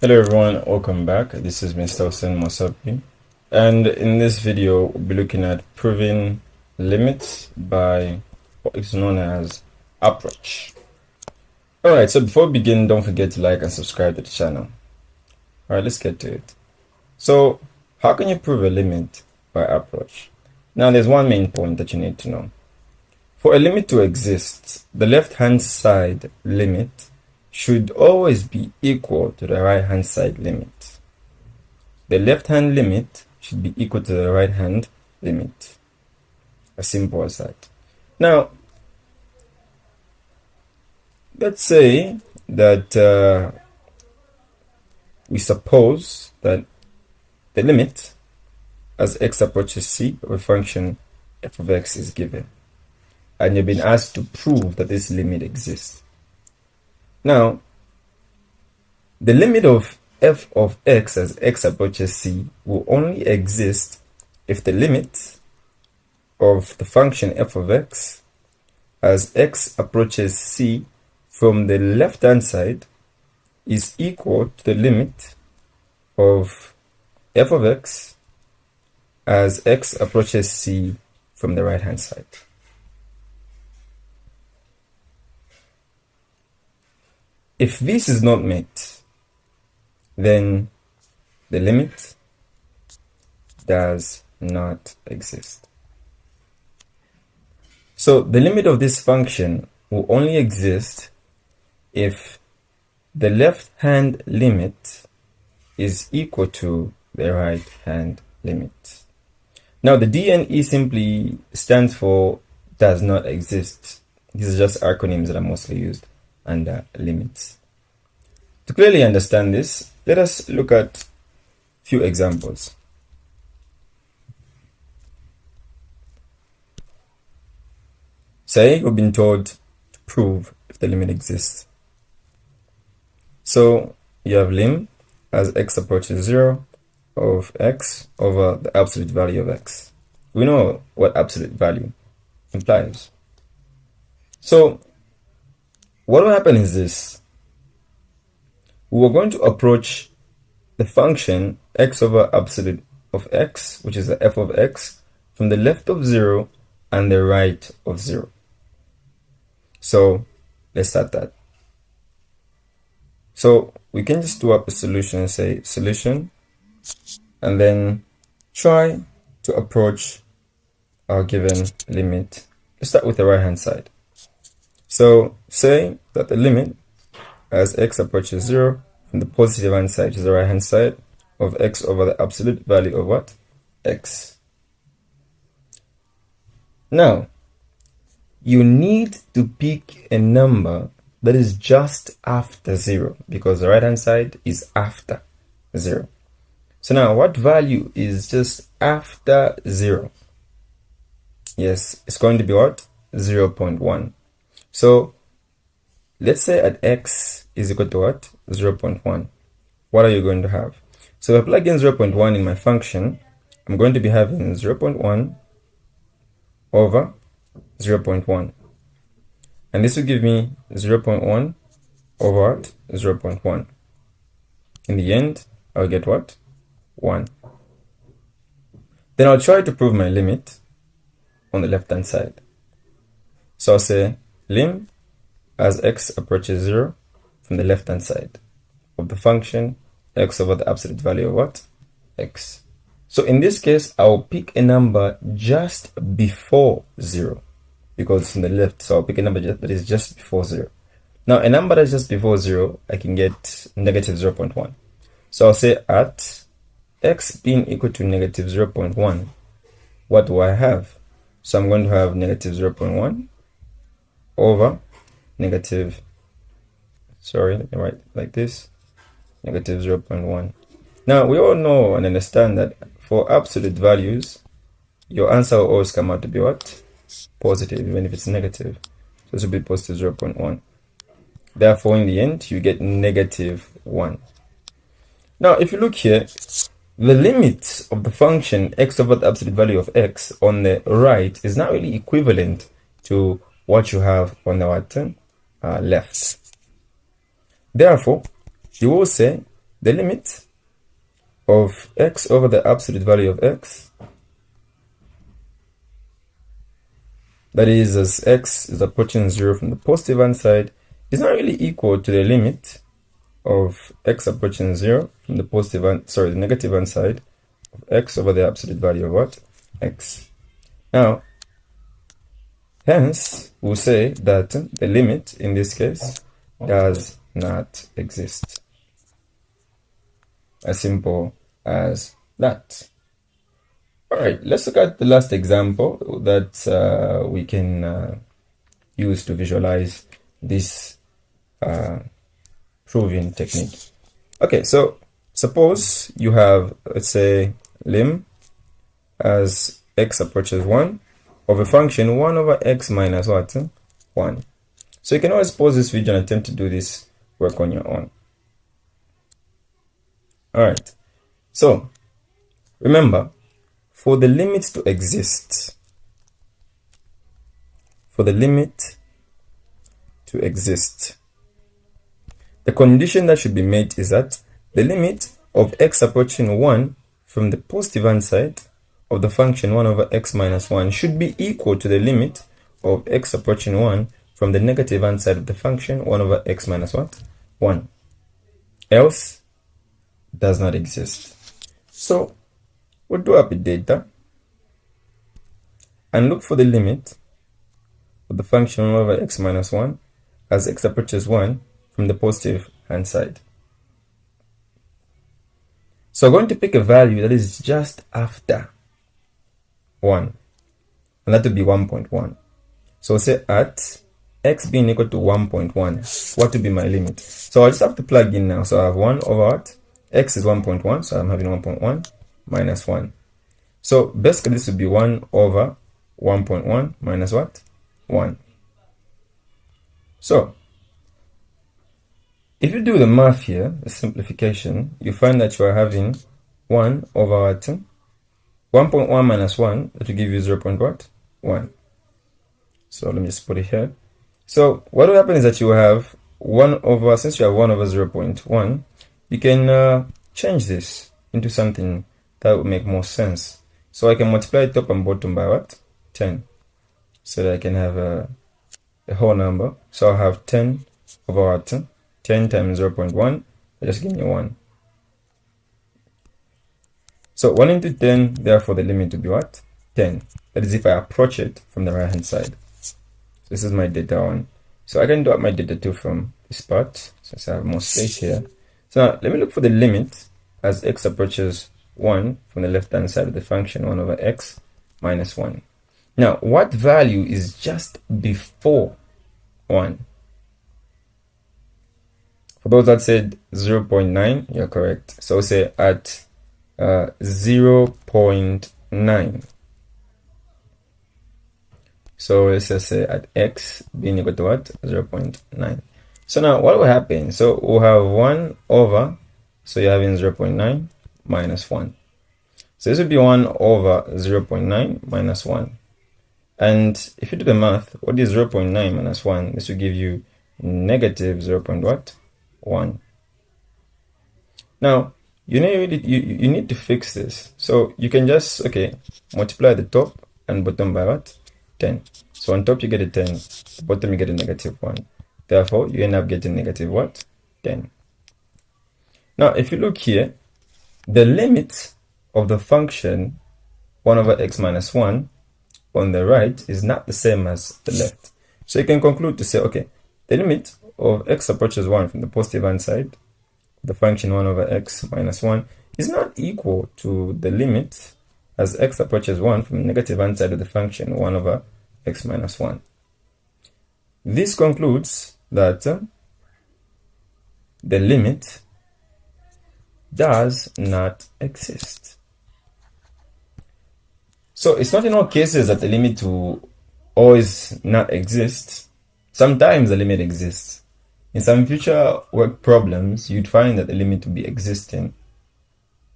Hello everyone, welcome back. This is Mr. Hussein Mosapi, and in this video we'll be looking at proving limits by what is known as approach. Alright, so before we begin, don't forget to like and subscribe to the channel. Alright, let's get to it. So how can you prove a limit by approach? Now there's one main point that you need to know. For a limit to exist, the left-hand side limit should always be equal to the right-hand side limit. The left-hand limit should be equal to the right-hand limit. As simple as that. Now, let's say that we suppose that the limit as x approaches c of a function f of x is given, and you've been asked to prove that this limit exists. Now, the limit of f of x as x approaches c will only exist if the limit of the function f of x as x approaches c from the left-hand side is equal to the limit of f of x as x approaches c from the right-hand side. If this is not met, then the limit does not exist. So the limit of this function will only exist if the left-hand limit is equal to the right-hand limit. Now the DNE simply stands for does not exist. These are just acronyms that are mostly used under limits. To clearly understand this, let us look at a few examples. Say we've been told to prove if the limit exists. So you have lim as x approaches 0 of x over the absolute value of x. We know what absolute value implies. So what will happen is this. We're going to approach the function x over absolute of x, which is the f of x, from the left of 0 and the right of 0. So let's start that. So we can just do up a solution and say solution, and then try to approach our given limit. Let's start with the right hand side. So say that the limit as x approaches 0 from the positive hand side, which is the right hand side, of x over the absolute value of what? X. Now, you need to pick a number that is just after 0, because the right hand side is after 0. So now, what value is just after 0? Yes, it's going to be what? 0.1. So let's say at x is equal to what? 0.1. What are you going to have? So if I plug in 0.1 in my function, I'm going to be having 0.1 over 0.1. And this will give me 0.1 over what? 0.1. In the end, I'll get what? 1. Then I'll try to prove my limit on the left-hand side. So I'll say lim as x approaches 0 from the left-hand side of the function x over the absolute value of what? X. So in this case, I'll pick a number just before 0, because it's from the left, so I'll pick a number that is just before 0. Now, a number that's just before 0, I can get negative 0.1. So I'll say at x being equal to negative 0.1, what do I have? So I'm going to have negative 0.1 over negative, sorry, let me write like this, negative 0.1. Now, we all know and understand that for absolute values, your answer will always come out to be what? Positive, even if it's negative. So this will be positive 0.1. Therefore, in the end, you get negative 1. Now, if you look here, the limit of the function x over the absolute value of x on the right is not really equivalent to what you have on the right left. Therefore, you will say the limit of x over the absolute value of x, that is as x is approaching 0 from the positive hand side, is not really equal to the limit of x approaching 0 from the the negative hand side of x over the absolute value of what? X. Now, hence, we'll say that the limit in this case does not exist. As simple as that. All right, let's look at the last example that we can use to visualize this proving technique. Okay, so suppose you have, let's say, lim as x approaches 1 of a function 1 over x minus what? 1. So you can always pause this video and attempt to do this work on your own. All right, so remember, for the limit to exist, the condition that should be met is that the limit of x approaching 1 from the positive hand side of the function 1 over x minus 1 should be equal to the limit of x approaching 1 from the negative hand side of the function 1 over x minus what? 1. Else does not exist. So we'll do up the data and look for the limit of the function 1 over x minus 1 as x approaches 1 from the positive hand side. So I'm going to pick a value that is just after 1, and that would be 1.1. So say at x being equal to 1.1, what would be my limit? So I just have to plug in now. So I have 1 over what? X is 1.1, so I'm having 1.1 minus 1. So basically this would be 1 over 1.1 minus what? 1. So if you do the math here, the simplification, you find that you are having 1 over what? 1.1 minus 1, that will give you 0.1. So let me just put it here. So what will happen is that you have 1 over, since you have 1 over 0.1, you can change this into something that would make more sense. So I can multiply top and bottom by what? 10. So that I can have a whole number. So I'll have 10 over what? 10 times 0.1, just give me 1. So 1 into 10, therefore the limit to be what? 10. That is if I approach it from the right hand side. So this is my data 1. So I can do up my data 2 from this part, since I have more space here. So now let me look for the limit as x approaches 1 from the left hand side of the function 1 over x minus 1. Now what value is just before 1? For those that said 0.9, you're correct. So say at 0.9. So let's just say at x being equal to what? 0.9. So now what will happen? So we'll have 1 over, so you're having 0.9 minus 1. So this would be 1 over 0.9 minus 1. And if you do the math, what is 0.9 minus 1? This will give you negative 0.1. Now, you need to fix this. So you can just, multiply the top and bottom by what? 10. So on top you get a 10, bottom you get a negative 1. Therefore, you end up getting negative what? 10. Now, if you look here, the limit of the function 1 over x minus 1 on the right is not the same as the left. So you can conclude to say, okay, the limit of x approaches 1 from the positive hand side, the function 1 over x minus 1, is not equal to the limit as x approaches 1 from the negative hand side of the function 1 over x minus 1. This concludes that the limit does not exist. So it's not in all cases that the limit will always not exist. Sometimes the limit exists. In some future work problems, you'd find that the limit will be existing.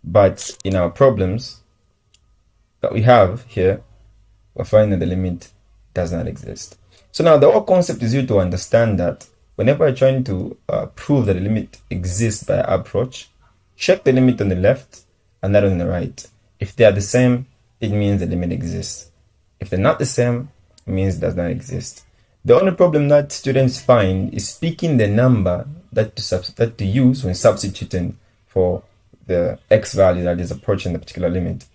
But in our problems that we have here, we're finding that the limit does not exist. So now the whole concept is you to understand that whenever you're trying to prove that the limit exists by approach, check the limit on the left and that on the right. If they are the same, it means the limit exists. If they're not the same, it means it does not exist. The only problem that students find is picking the number that to use when substituting for the x value that is approaching the particular limit.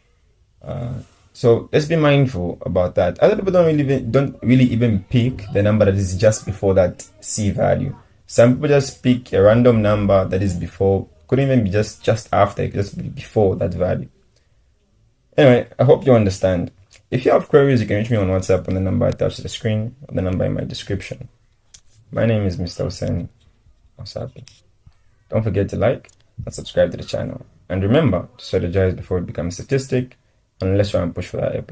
So let's be mindful about that. Other people don't really even pick the number that is just before that c value. Some people just pick a random number that is before, couldn't even be just after, it could just be before that value. Anyway, I hope you understand. If you have queries, you can reach me on WhatsApp on the number attached to the screen or the number in my description. My name is Mr. Hussein Osapi. Don't forget to like and subscribe to the channel. And remember to strategize before it becomes a statistic, unless you want to push for that A+.